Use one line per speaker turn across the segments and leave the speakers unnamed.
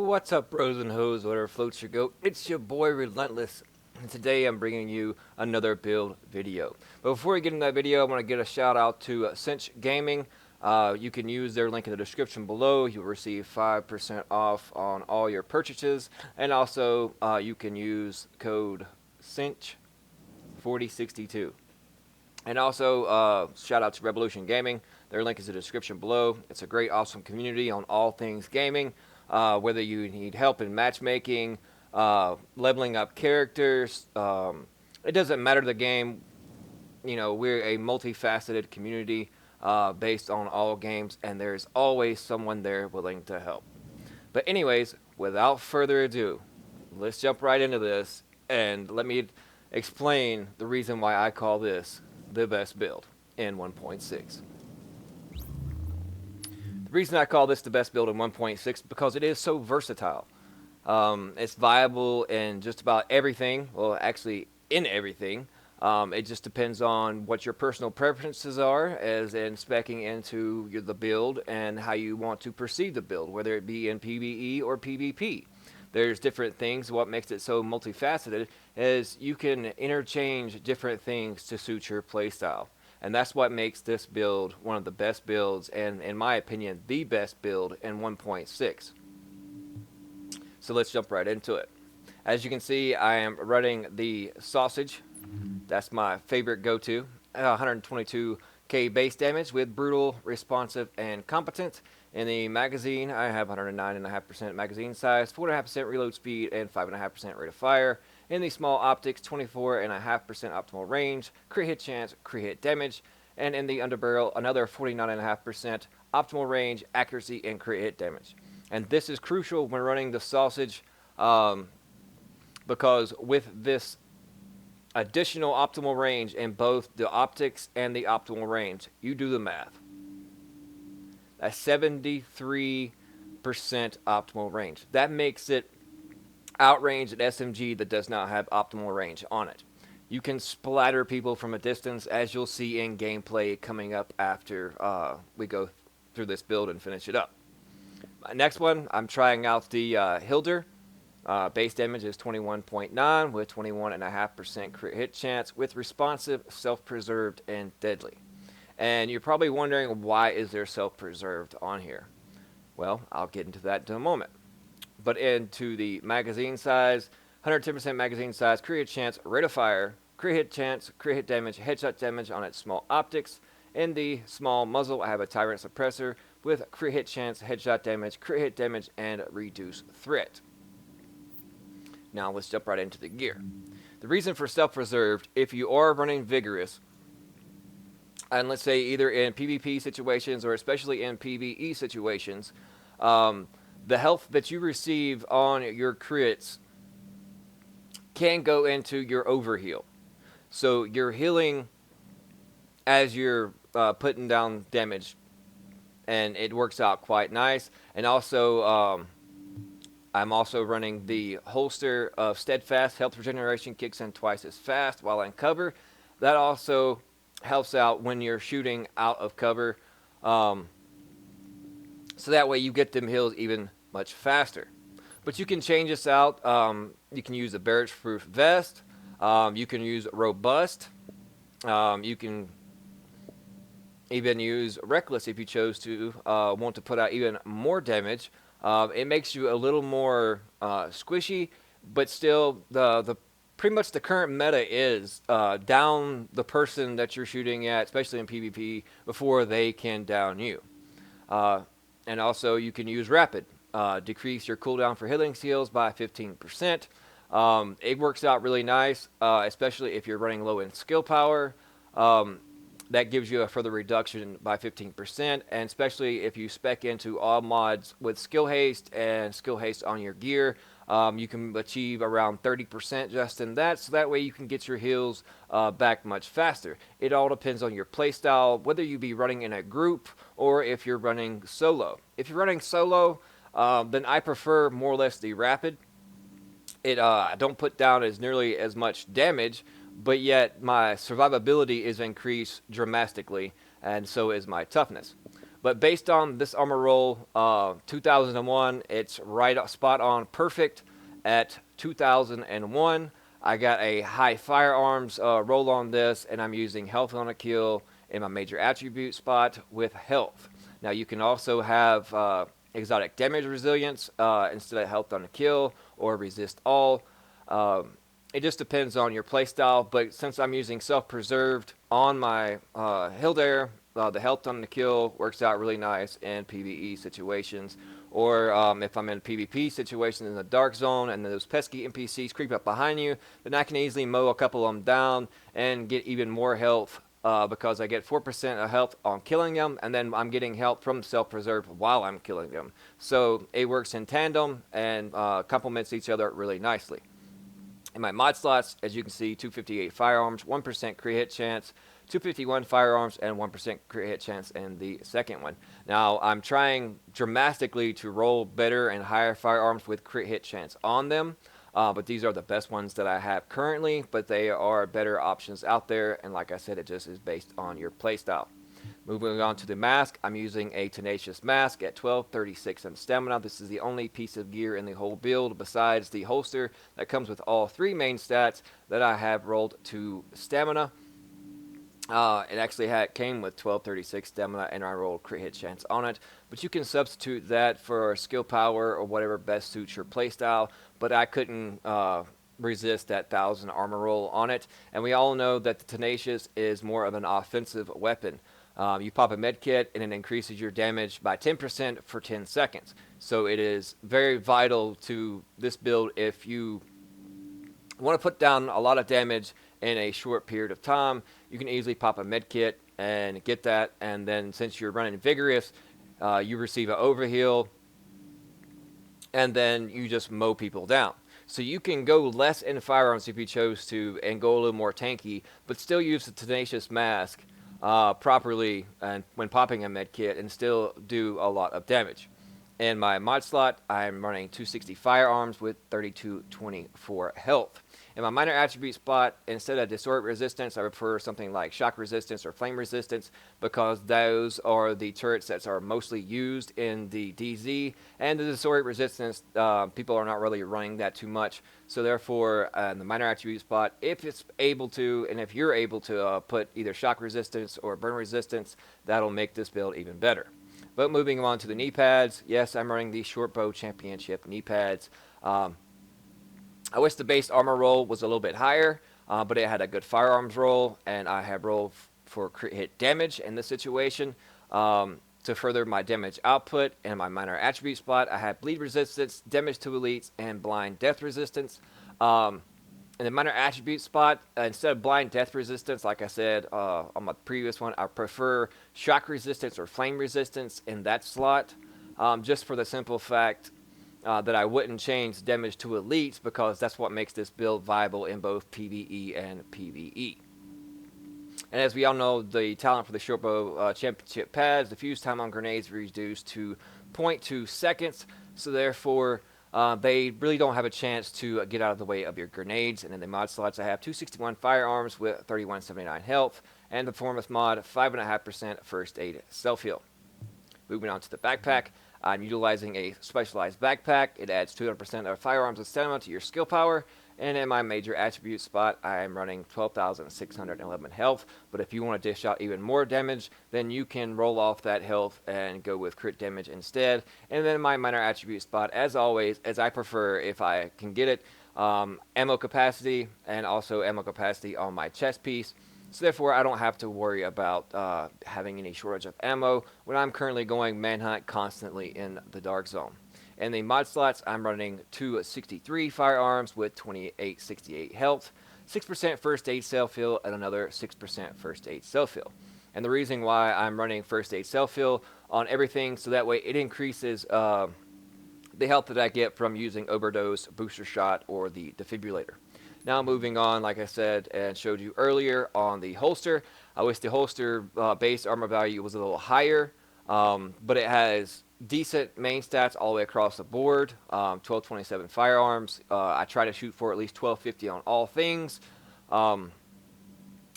What's up, bros and hoes, whatever floats your goat? It's your boy Relentless, and today I'm bringing you another build video. But before we get into that video, I want to get a shout out to Cinch Gaming. You can use their link in the description below. You'll receive 5% off on all your purchases, and also you can use code Cinch4062. And also, shout out to Revolution Gaming. Their link is in the description below. It's a great, awesome community on all things gaming. Whether you need help in matchmaking, leveling up characters, it doesn't matter the game. You know, we're a multifaceted community based on all games, and there's always someone there willing to help. But anyways, without further ado, let's jump right into this, and let me explain the reason why I call this the best build in 1.6. The reason I call this the best build in 1.6 because it is so versatile. It's viable in just about everything. Well, actually, in everything. It just depends on what your personal preferences are, as in speccing into the build and how you want to perceive the build, whether it be in PvE or PvP. There's different things. What makes it so multifaceted is you can interchange different things to suit your playstyle. And that's what makes this build one of the best builds, and in my opinion, the best build in 1.6. So let's jump right into it. As you can see, I am running the Sausage. That's my favorite go-to. 122k base damage with brutal, responsive, and competent. In the magazine, I have 109.5% magazine size, 4.5% reload speed, and 5.5% rate of fire. In the small optics, 24.5% optimal range, crit hit chance, crit hit damage. And in the underbarrel, another 49.5% optimal range, accuracy, and crit hit damage. And this is crucial when running the Sausage because with this additional optimal range in both the optics and the optimal range, you do the math. That's 73% optimal range. That makes it outrange an SMG that does not have optimal range on it. You can splatter people from a distance, as you'll see in gameplay coming up after we go through this build and finish it up. Next one, I'm trying out the Hilder. Base damage is 21.9 with 21.5% crit hit chance with responsive, self-preserved, and deadly. And you're probably wondering, why is there self-preserved on here? Well, I'll get into that in a moment. But into the magazine size, 110% magazine size, crit hit chance, rate of fire, crit hit chance, crit hit damage, headshot damage on its small optics. In the small muzzle, I have a Tyrant Suppressor with crit hit chance, headshot damage, crit hit damage, and reduced threat. Now let's jump right into the gear. The reason for self-preserved, if you are running Vigorous, and let's say either in PvP situations or especially in PvE situations, the health that you receive on your crits can go into your overheal. So you're healing as you're putting down damage, and it works out quite nice. And also, I'm also running the holster of Steadfast. Health regeneration kicks in twice as fast while in cover. That also helps out when you're shooting out of cover. So that way you get them heals even much faster. But you can change this out. You can use a barrage-proof vest. You can use robust. You can even use reckless if you chose to want to put out even more damage. It makes you a little more squishy, but still pretty much the current meta is down the person that you're shooting at, especially in PvP, before they can down you. And also you can use rapid. Decrease your cooldown for healing skills by 15%. It works out really nice, especially if you're running low in skill power. That gives you a further reduction by 15%, and especially if you spec into all mods with skill haste and skill haste on your gear, you can achieve around 30% just in that, so that way you can get your heals back much faster. It all depends on your playstyle, whether you be running in a group or if you're running solo. If you're running solo, then I prefer more or less the rapid. I don't put down as nearly as much damage, but yet my survivability is increased dramatically, and so is my toughness. But based on this armor roll, 2001, it's right spot on perfect at 2001. I got a high firearms roll on this, and I'm using health on a kill in my major attribute spot with health. Now you can also have exotic damage resilience instead of health on a kill or resist all. It just depends on your playstyle, but since I'm using self-preserved on my Hildair, the health on the kill works out really nice in PvE situations. Or if I'm in PvP situations in the dark zone and those pesky NPCs creep up behind you, then I can easily mow a couple of them down and get even more health because I get 4% of health on killing them, and then I'm getting health from self-preserve while I'm killing them. So it works in tandem and complements each other really nicely. In my mod slots, as you can see, 258 firearms, 1% crit hit chance, 251 firearms, and 1% crit hit chance in the second one. Now, I'm trying dramatically to roll better and higher firearms with crit hit chance on them, but these are the best ones that I have currently, but they are better options out there, and like I said, it just is based on your playstyle. Moving on to the mask, I'm using a Tenacious Mask at 1236 in stamina. This is the only piece of gear in the whole build besides the holster that comes with all three main stats that I have rolled to stamina. It actually came with 1236 stamina, and I rolled crit hit chance on it. But you can substitute that for skill power or whatever best suits your playstyle. But I couldn't resist that 1000 armor roll on it. And we all know that the Tenacious is more of an offensive weapon. You pop a med kit and it increases your damage by 10% for 10 seconds. So it is very vital to this build if you want to put down a lot of damage in a short period of time. You can easily pop a med kit and get that, and then since you're running Vigorous, you receive an overheal, and then you just mow people down. So you can go less in firearms if you chose to and go a little more tanky, but still use the Tenacious Mask properly and when popping a med kit and still do a lot of damage. In my mod slot, I'm running 260 firearms with 3224 health. In my minor attribute spot, instead of disorient resistance, I prefer something like shock resistance or flame resistance because those are the turrets that are mostly used in the DZ. And the disorient resistance, people are not really running that too much. So therefore, in the minor attribute spot, if it's able to, and if you're able to put either shock resistance or burn resistance, that'll make this build even better. But moving on to the knee pads, yes, I'm running the Short Bow Championship knee pads. I wish the base armor roll was a little bit higher, but it had a good firearms roll, and I have rolled for crit hit damage in this situation to further my damage output. In my minor attribute spot, I have bleed resistance, damage to elites, and blind death resistance. In the minor attribute spot, instead of blind death resistance, like I said on my previous one, I prefer shock resistance or flame resistance in that slot, just for the simple fact that I wouldn't change damage to elites because that's what makes this build viable in both PvE and PvE. And as we all know, the talent for the Shortbow Championship pads, the fuse time on grenades reduced to 0.2 seconds, so therefore they really don't have a chance to get out of the way of your grenades. And in the mod slots, I have 261 firearms with 3179 health, and performance mod 5.5% first aid self-heal. Moving on to the backpack, I'm utilizing a specialized backpack. It adds 200% of firearms and stamina to your skill power. And in my major attribute spot, I am running 12,611 health. But if you want to dish out even more damage, then you can roll off that health and go with crit damage instead. And then my minor attribute spot, as always, as I prefer, if I can get it, ammo capacity and also ammo capacity on my chest piece. So therefore, I don't have to worry about having any shortage of ammo when I'm currently going manhunt constantly in the dark zone. In the mod slots, I'm running 263 firearms with 2868 health, 6% first aid self-heal, and another 6% first aid self-heal. And the reason why I'm running first aid self-heal on everything, so that way it increases the health that I get from using overdose, booster shot, or the defibrillator. Now moving on, like I said and showed you earlier on the holster, I wish the holster base armor value was a little higher, but it has decent main stats all the way across the board. 1227 firearms. I try to shoot for at least 1250 on all things.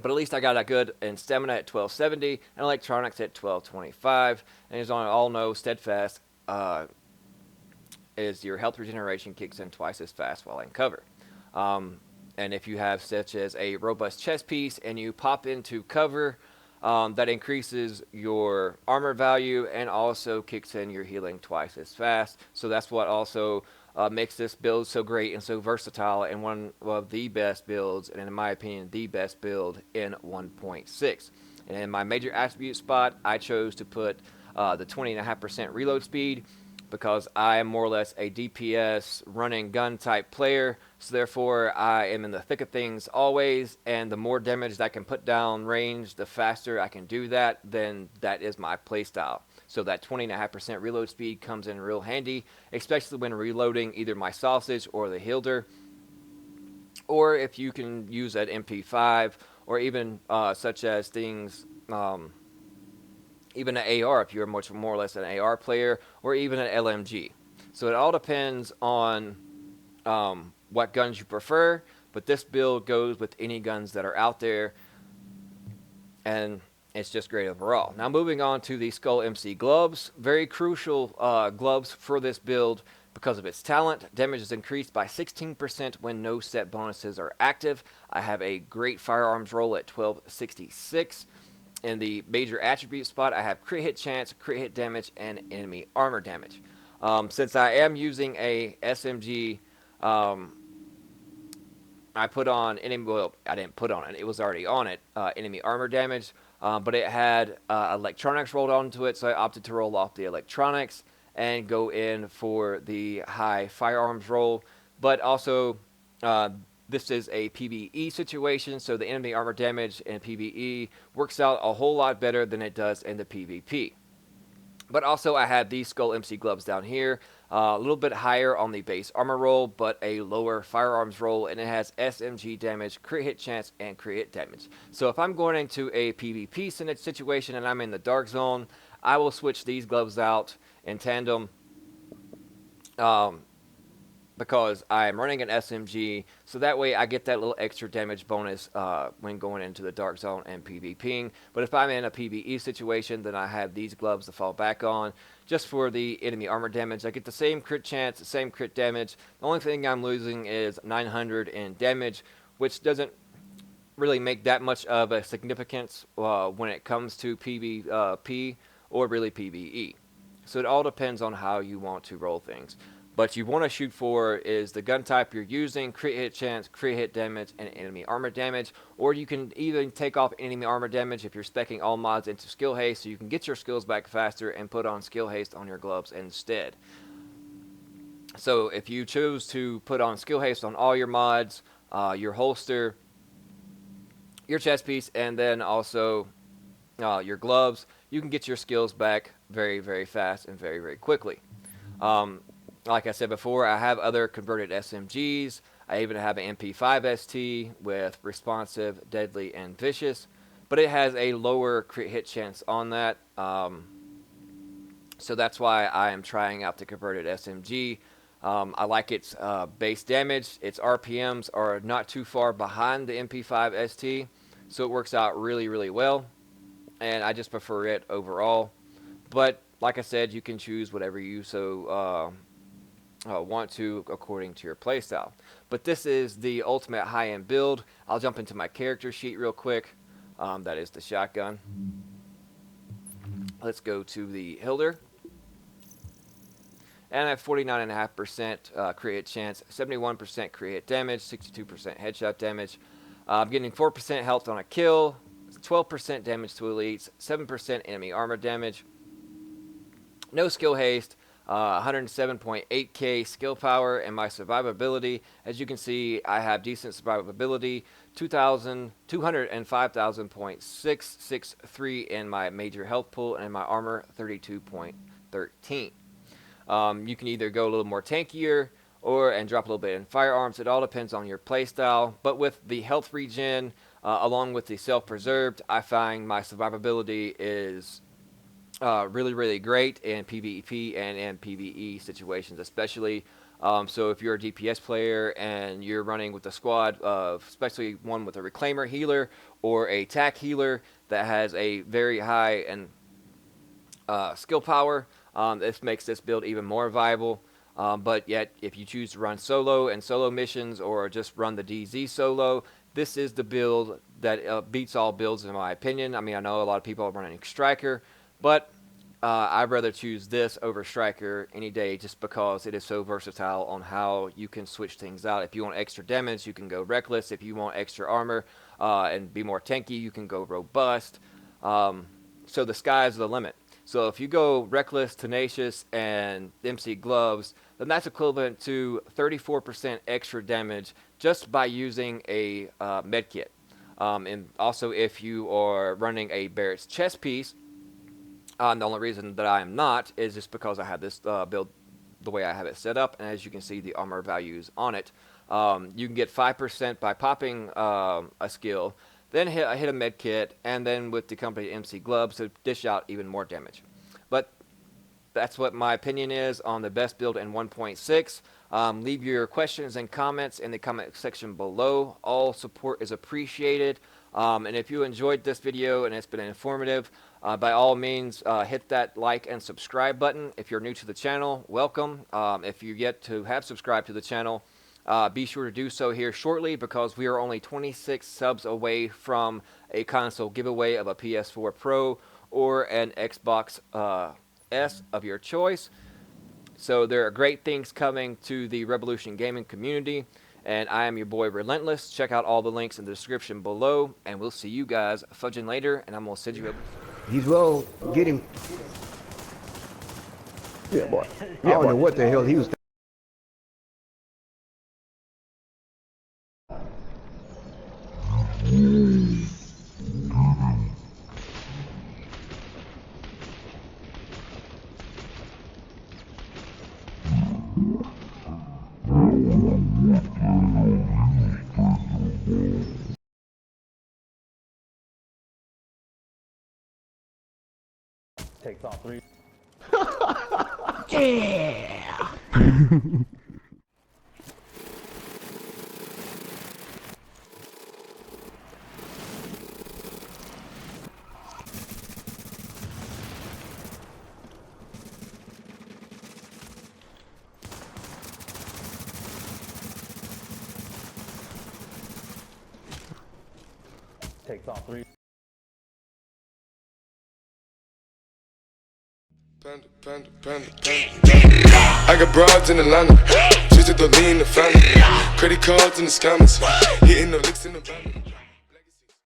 But at least I got that good in stamina at 1270 and electronics at 1225. And as I all know, steadfast is your health regeneration kicks in twice as fast while in cover. Um, and if you have such as a robust chest piece and you pop into cover, that increases your armor value and also kicks in your healing twice as fast. So that's what also makes this build so great and so versatile, and one of the best builds, and in my opinion, the best build in 1.6. And in my major attribute spot, I chose to put the 20.5% reload speed because I am more or less a DPS running gun type player. So therefore, I am in the thick of things always, and the more damage that I can put down range, the faster I can do that. Then that is my playstyle. So that 20.5% reload speed comes in real handy, especially when reloading either my sausage or the Hilder, or if you can use that MP5, or even such as things. Even an AR if you're much more or less an AR player, or even an LMG. So it all depends on what guns you prefer, but this build goes with any guns that are out there, and it's just great overall. Now moving on to the Skull MC gloves, very crucial gloves for this build because of its talent. Damage is increased by 16% when no set bonuses are active. I have a great firearms roll at 1266. In the major attribute spot, I have crit hit chance, crit hit damage, and enemy armor damage. Since I am using a SMG, I put on enemy. Well, I didn't put on it; it was already on it. Enemy armor damage, but it had electronics rolled onto it, so I opted to roll off the electronics and go in for the high firearms roll. But also, this is a PvE situation, so the enemy armor damage in PvE works out a whole lot better than it does in the PvP. But also, I had these Skull MC gloves down here, a little bit higher on the base armor roll, but a lower firearms roll, and it has SMG damage, crit hit chance, and crit hit damage. So if I'm going into a PvP situation and I'm in the dark zone, I will switch these gloves out in tandem. Because I'm running an SMG, so that way I get that little extra damage bonus when going into the dark zone and PvPing. But if I'm in a PvE situation, then I have these gloves to fall back on just for the enemy armor damage. I get the same crit chance, the same crit damage. The only thing I'm losing is 900 in damage, which doesn't really make that much of a significance when it comes to PvP or really PvE. So it all depends on how you want to roll things. But you want to shoot for is the gun type you're using, crit hit chance, crit hit damage, and enemy armor damage. Or you can even take off enemy armor damage if you're speccing all mods into skill haste, so you can get your skills back faster and put on skill haste on your gloves instead. So if you choose to put on skill haste on all your mods, your holster, your chest piece, and then also your gloves, you can get your skills back very, very fast and very, very quickly. Like I said before, I have other converted SMGs. I even have an MP5 ST with responsive, deadly, and vicious, but it has a lower crit hit chance on that. So that's why I am trying out the converted SMG. I like its base damage. Its RPMs are not too far behind the MP5 ST, so it works out really, really well, and I just prefer it overall. But like I said, you can choose whatever you want to according to your playstyle. But this is the ultimate high-end build. I'll jump into my character sheet real quick. That is the shotgun. Let's go to the Hilder. And I have 49.5% crit hit chance, 71% crit hit damage, 62% headshot damage. I'm getting 4% health on a kill, 12% damage to elites, 7% enemy armor damage. No skill haste, 107.8k skill power, and my survivability. As you can see, I have decent survivability, 205,000.663 in my major health pool, and in my armor, 32.13. You can either go a little more tankier and drop a little bit in firearms. It all depends on your playstyle. But with the health regen, along with the self-preserved, I find my survivability is really, really great in PvP and in PvE situations, especially So if you're a DPS player and you're running with a squad of, especially one with a reclaimer healer or a tac healer that has a very high and skill power, this makes this build even more viable. But yet, if you choose to run solo and solo missions or just run the DZ solo, this is the build that beats all builds in my opinion. I mean, I know a lot of people are running Striker, but I'd rather choose this over Striker any day just because it is so versatile on how you can switch things out. If you want extra damage, you can go Reckless. If you want extra armor and be more tanky, you can go Robust. So the sky's the limit. So if you go Reckless, Tenacious, and MC Gloves, then that's equivalent to 34% extra damage just by using a med kit. And also if you are running a Barrett's chest piece, the only reason that I am not is just because I have this build the way I have it set up, and as you can see the armor values on it. You can get 5% by popping a skill, then hit a med kit, and then with the company MC Gloves to dish out even more damage. But that's what my opinion is on the best build in 1.6. Leave your questions and comments in the comment section below. All support is appreciated. And if you enjoyed this video and it's been informative, by all means hit that like and subscribe button. If you're new to the channel, welcome. If you're yet to have subscribed to the channel, be sure to do so here shortly because we are only 26 subs away from a console giveaway of a PS4 Pro or an Xbox S of your choice. So there are great things coming to the Revolution Gaming community, and I am your boy Relentless. Check out all the links in the description below, and we'll see you guys fudging later, and I'm going to send you a...
He's low. Get him. Yeah, boy. I don't know what the hell he was.
Takes all three.
Yeah.
Takes all three.
Panda, panda, panda, panda. I got broads in Atlanta, just to the lean the family. Credit cards in the scammers, hitting the licks in the van.